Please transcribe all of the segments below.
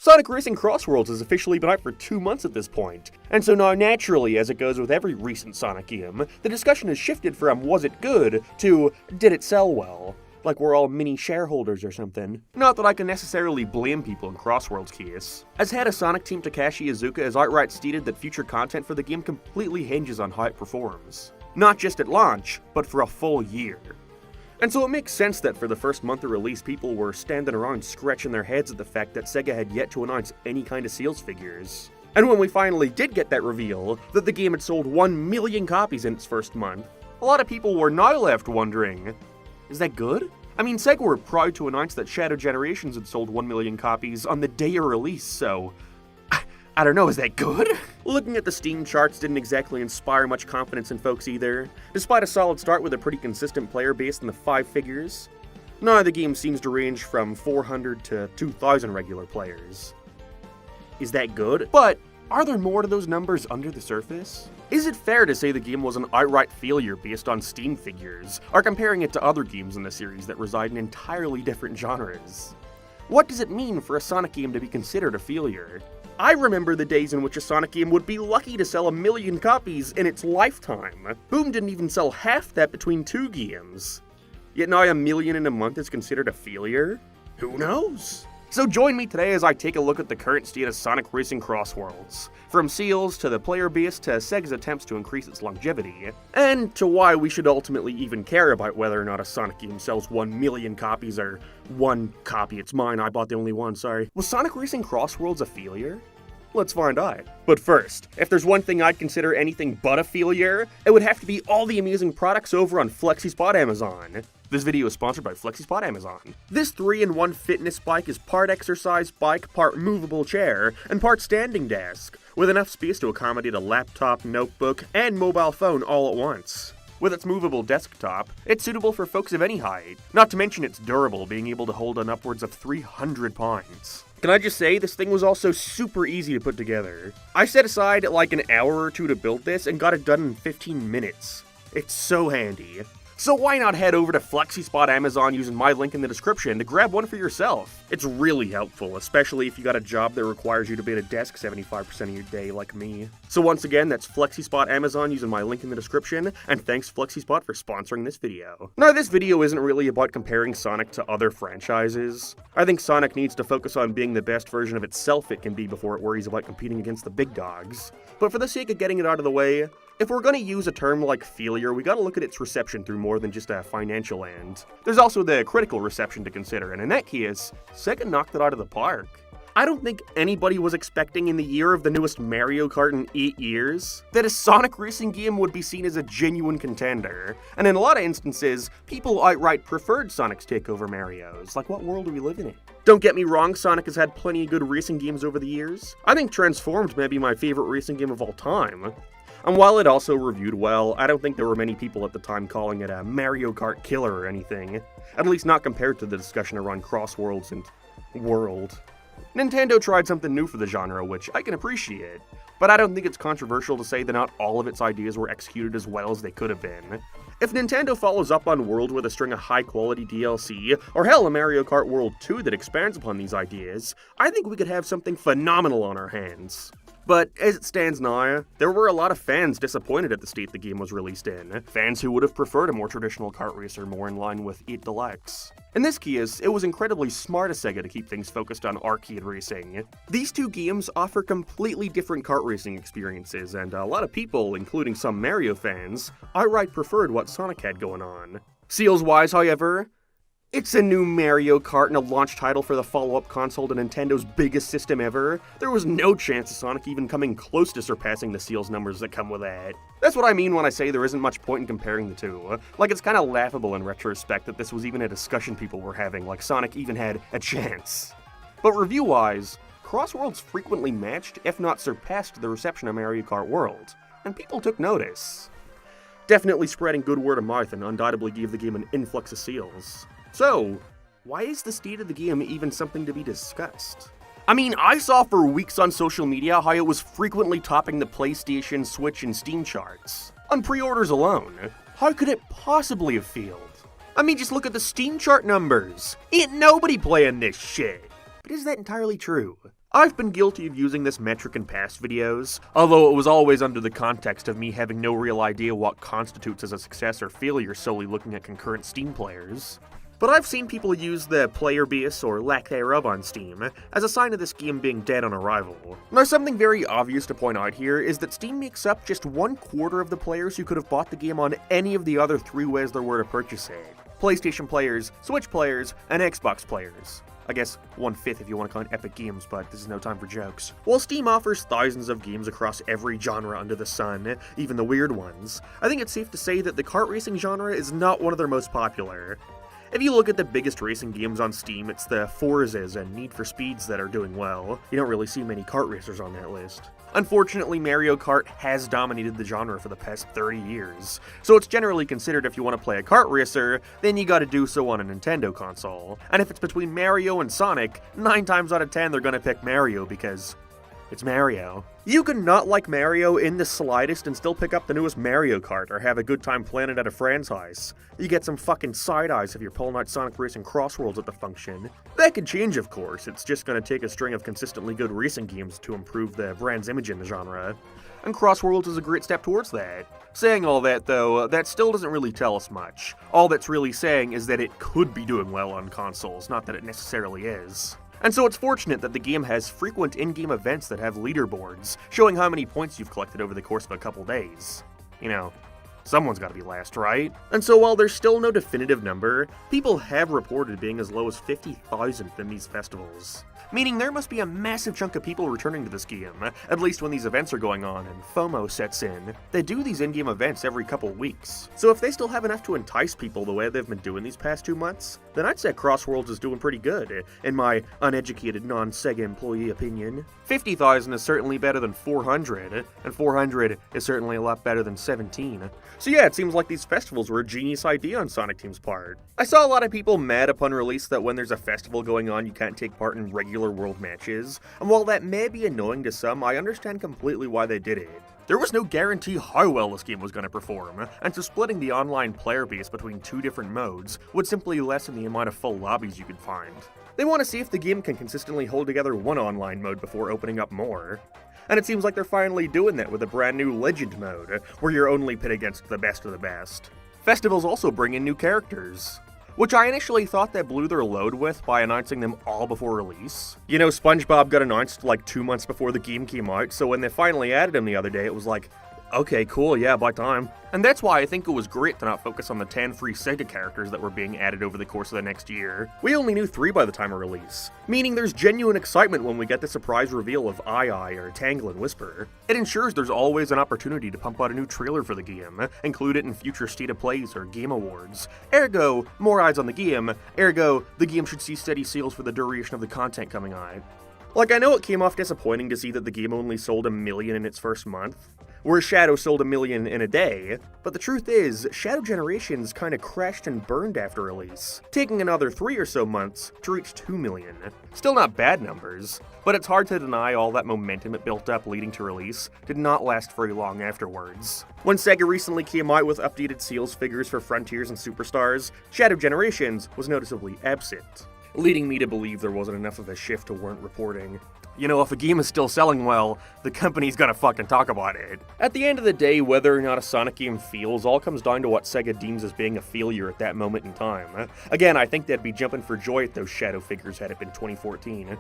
Sonic Racing Crossworlds has officially been out for 2 months at this point, and so now naturally, as it goes with every recent Sonic game, the discussion has shifted from was it good to did it sell well? Like we're all mini shareholders or something. Not that I can necessarily blame people in Crossworlds' case. As head of Sonic Team Takashi Iizuka has outright stated that future content for the game completely hinges on how it performs. Not just at launch, but for a full year. And so it makes sense that for the first month of release, people were standing around scratching their heads at the fact that Sega had yet to announce any kind of sales figures. And when we finally did get that reveal, that the game had sold 1 million copies in its first month, a lot of people were now left wondering, is that good? I mean, Sega were proud to announce that Shadow Generations had sold 1 million copies on the day of release, so I don't know, is that good? Looking at the Steam charts didn't exactly inspire much confidence in folks either, despite a solid start with a pretty consistent player base in the 5 figures. Now the game seems to range from 400 to 2,000 regular players. Is that good? But are there more to those numbers under the surface? Is it fair to say the game was an outright failure based on Steam figures, or comparing it to other games in the series that reside in entirely different genres? What does it mean for a Sonic game to be considered a failure? I remember the days in which a Sonic game would be lucky to sell 1 million copies in its lifetime. Boom didn't even sell half that between 2 games. Yet now 1 million in a month is considered a failure? Who knows? So join me today as I take a look at the current state of Sonic Racing Crossworlds, from sales to the player base to Sega's attempts to increase its longevity, and to why we should ultimately even care about whether or not a Sonic game sells 1 million copies or 1 copy, it's mine, I bought the only one, sorry. Was Sonic Racing Crossworlds a failure? Let's find out. But first, if there's one thing I'd consider anything but a failure, it would have to be all the amazing products over on FlexiSpot Amazon. This video is sponsored by FlexiSpot Amazon. This 3-in-1 fitness bike is part exercise bike, part movable chair, and part standing desk, with enough space to accommodate a laptop, notebook, and mobile phone all at once. With its movable desktop, it's suitable for folks of any height, not to mention it's durable, being able to hold on upwards of 300 pounds. Can I just say, this thing was also super easy to put together. I set aside like an hour or 2 to build this and got it done in 15 minutes. It's so handy. So why not head over to FlexiSpot Amazon using my link in the description to grab one for yourself? It's really helpful, especially if you got a job that requires you to be at a desk 75% of your day like me. So once again, that's FlexiSpot Amazon using my link in the description, and thanks FlexiSpot for sponsoring this video. Now this video isn't really about comparing Sonic to other franchises. I think Sonic needs to focus on being the best version of itself it can be before it worries about competing against the big dogs. But for the sake of getting it out of the way, if we're gonna use a term like failure, we gotta look at its reception through more than just a financial end. There's also the critical reception to consider, and in that case, Sega knocked it out of the park. I don't think anybody was expecting in the year of the newest Mario Kart in 8 years that a Sonic racing game would be seen as a genuine contender, and in a lot of instances, people outright preferred Sonic's take over Mario's. Like, what world are we living in? Don't get me wrong, Sonic has had plenty of good racing games over the years. I think Transformed may be my favorite racing game of all time. And while it also reviewed well, I don't think there were many people at the time calling it a Mario Kart killer or anything. At least not compared to the discussion around Crossworlds and World. Nintendo tried something new for the genre, which I can appreciate, but I don't think it's controversial to say that not all of its ideas were executed as well as they could have been. If Nintendo follows up on World with a string of high-quality DLC, or hell, a Mario Kart World 2 that expands upon these ideas, I think we could have something phenomenal on our hands. But as it stands now, there were a lot of fans disappointed at the state the game was released in. Fans who would have preferred a more traditional kart racer more in line with 8 Deluxe. In this case, it was incredibly smart of Sega to keep things focused on arcade racing. These 2 games offer completely different kart racing experiences, and a lot of people, including some Mario fans, outright preferred what Sonic had going on. Sales-wise, however, it's a new Mario Kart and a launch title for the follow-up console to Nintendo's biggest system ever. There was no chance of Sonic even coming close to surpassing the sales numbers that come with that. That's what I mean when I say there isn't much point in comparing the 2. Like, it's kinda laughable in retrospect that this was even a discussion people were having, like Sonic even had a chance. But review-wise, Crossworlds frequently matched, if not surpassed, the reception of Mario Kart World, and people took notice. Definitely spreading good word of mouth and undoubtedly gave the game an influx of sales. So, why is the state of the game even something to be discussed? I mean, I saw for weeks on social media how it was frequently topping the PlayStation, Switch, and Steam charts. On pre-orders alone, how could it possibly have failed? I mean, just look at the Steam chart numbers. Ain't nobody playing this shit. But is that entirely true? I've been guilty of using this metric in past videos, although it was always under the context of me having no real idea what constitutes as a success or failure solely looking at concurrent Steam players. But I've seen people use the player base, or lack thereof on Steam, as a sign of this game being dead on arrival. Now, something very obvious to point out here is that Steam makes up just 1/4 of the players who could have bought the game on any of the other 3 ways there were to purchase it. PlayStation players, Switch players, and Xbox players. I guess 1/5 if you want to count Epic Games, but this is no time for jokes. While Steam offers thousands of games across every genre under the sun, even the weird ones, I think it's safe to say that the kart racing genre is not one of their most popular. If you look at the biggest racing games on Steam, it's the Forzas and Need for Speeds that are doing well. You don't really see many kart racers on that list. Unfortunately, Mario Kart has dominated the genre for the past 30 years, so it's generally considered if you want to play a kart racer, then you gotta do so on a Nintendo console. And if it's between Mario and Sonic, 9 times out of 10 they're gonna pick Mario because it's Mario. You can not like Mario in the slightest and still pick up the newest Mario Kart or have a good time playing it at a friend's house. You get some fucking side eyes if you're pulling out Sonic Racing Crossworlds at the function. That could change, of course. It's just gonna take a string of consistently good racing games to improve the brand's image in the genre. And Crossworlds is a great step towards that. Saying all that, though, that still doesn't really tell us much. All that's really saying is that it could be doing well on consoles, not that it necessarily is. And so it's fortunate that the game has frequent in-game events that have leaderboards, showing how many points you've collected over the course of a couple days. You know, someone's gotta be last, right? And so while there's still no definitive number, people have reported being as low as 50,000 in these festivals. Meaning there must be a massive chunk of people returning to this game, at least when these events are going on and FOMO sets in. They do these in-game events every couple weeks, so if they still have enough to entice people the way they've been doing these past 2 months, then I'd say Crossworlds is doing pretty good, in my uneducated non-Sega employee opinion. 50,000 is certainly better than 400, and 400 is certainly a lot better than 17. So yeah, it seems like these festivals were a genius idea on Sonic Team's part. I saw a lot of people mad upon release that when there's a festival going on you can't take part in regular world matches, and while that may be annoying to some, I understand completely why they did it. There was no guarantee how well this game was going to perform, and so splitting the online player base between 2 different modes would simply lessen the amount of full lobbies you could find. They want to see if the game can consistently hold together one online mode before opening up more. And it seems like they're finally doing that with a brand new Legend mode, where you're only pit against the best of the best. Festivals also bring in new characters, which I initially thought they blew their load with by announcing them all before release. You know, SpongeBob got announced like 2 months before the game came out, so when they finally added him the other day, it was like, okay, cool, yeah, about time. And that's why I think it was great to not focus on the 10 free Sega characters that were being added over the course of the next year. We only knew 3 by the time of release, meaning there's genuine excitement when we get the surprise reveal of Ai or Tangle and Whisper. It ensures there's always an opportunity to pump out a new trailer for the game, include it in future State of Plays or Game Awards. Ergo, more eyes on the game, ergo, the game should see steady sales for the duration of the content coming out. Like, I know it came off disappointing to see that the game only sold 1 million in its first month, whereas Shadow sold 1 million in a day, but the truth is, Shadow Generations kinda crashed and burned after release, taking another 3 or so months to reach 2 million. Still not bad numbers, but it's hard to deny all that momentum it built up leading to release did not last very long afterwards. When Sega recently came out with updated sales figures for Frontiers and Superstars, Shadow Generations was noticeably absent, leading me to believe there wasn't enough of a shift to warrant reporting. You know, if a game is still selling well, the company's gonna fucking talk about it. At the end of the day, whether or not a Sonic game feels all comes down to what Sega deems as being a failure at that moment in time. Again, I think they'd be jumping for joy at those Shadow figures had it been 2014.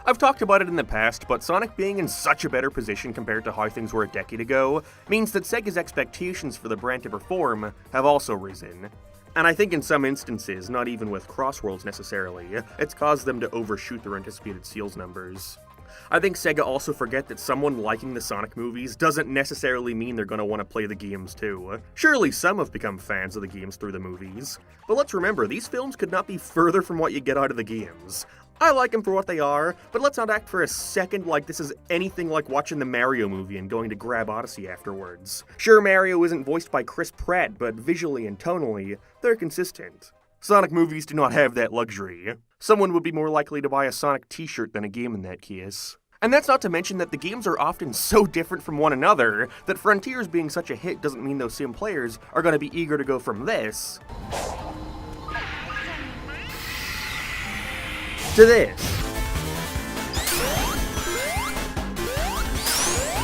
I've talked about it in the past, but Sonic being in such a better position compared to how things were a decade ago means that Sega's expectations for the brand to perform have also risen. And I think in some instances, not even with Crossworlds necessarily, it's caused them to overshoot their anticipated sales numbers. I think Sega also forget that someone liking the Sonic movies doesn't necessarily mean they're going to want to play the games too. Surely some have become fans of the games through the movies, but let's remember, these films could not be further from what you get out of the games. I like them for what they are, but let's not act for a second like this is anything like watching the Mario movie and going to grab Odyssey afterwards. Sure, Mario isn't voiced by Chris Pratt, but visually and tonally, they're consistent. Sonic movies do not have that luxury. Someone would be more likely to buy a Sonic t-shirt than a game in that case. And that's not to mention that the games are often so different from one another that Frontiers being such a hit doesn't mean those same players are going to be eager to go from this to this.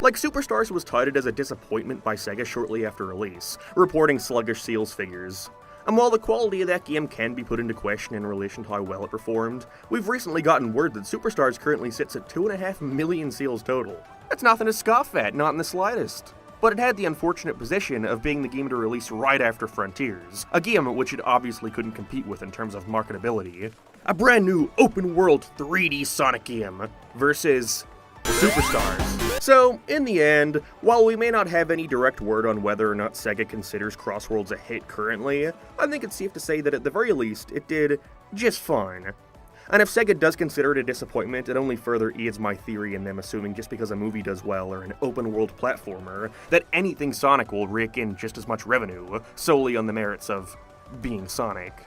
Like, Superstars was touted as a disappointment by Sega shortly after release, reporting sluggish sales figures. And while the quality of that game can be put into question in relation to how well it performed, we've recently gotten word that Superstars currently sits at 2.5 million sales total. That's nothing to scoff at, not in the slightest. But it had the unfortunate position of being the game to release right after Frontiers, a game which it obviously couldn't compete with in terms of marketability. A brand new open-world 3D Sonic game versus Superstars. So, in the end, while we may not have any direct word on whether or not Sega considers Crossworlds a hit currently, I think it's safe to say that at the very least, it did just fine. And if Sega does consider it a disappointment, it only further aids my theory in them assuming just because a movie does well or an open-world platformer, that anything Sonic will rake in just as much revenue, solely on the merits of being Sonic.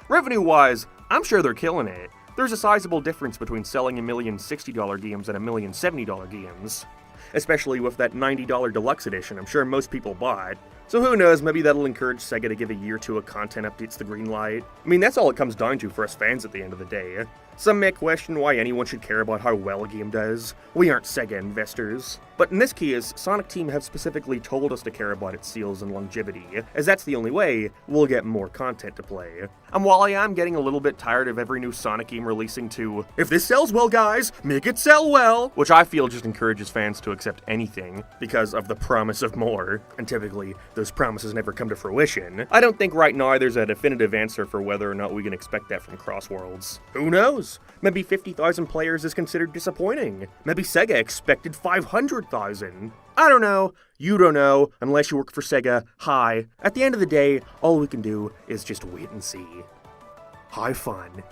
Revenue-wise, I'm sure they're killing it. There's a sizable difference between selling $1,060 games and $1,070 games. Especially with that $90 deluxe edition, I'm sure most people bought. So who knows, maybe that'll encourage Sega to give a year or two of content updates the green light. I mean, that's all it comes down to for us fans at the end of the day. Some may question why anyone should care about how well a game does. We aren't Sega investors. But in this case, Sonic Team have specifically told us to care about its sales and longevity, as that's the only way we'll get more content to play. And while I am getting a little bit tired of every new Sonic game releasing to, if this sells well guys, make it sell well, which I feel just encourages fans to accept anything because of the promise of more, and typically those promises never come to fruition, I don't think right now there's a definitive answer for whether or not we can expect that from Crossworlds. Who knows? Maybe 50,000 players is considered disappointing. Maybe Sega expected 500,000. I don't know. You don't know, unless you work for Sega. Hi. At the end of the day, all we can do is just wait and see. Have fun.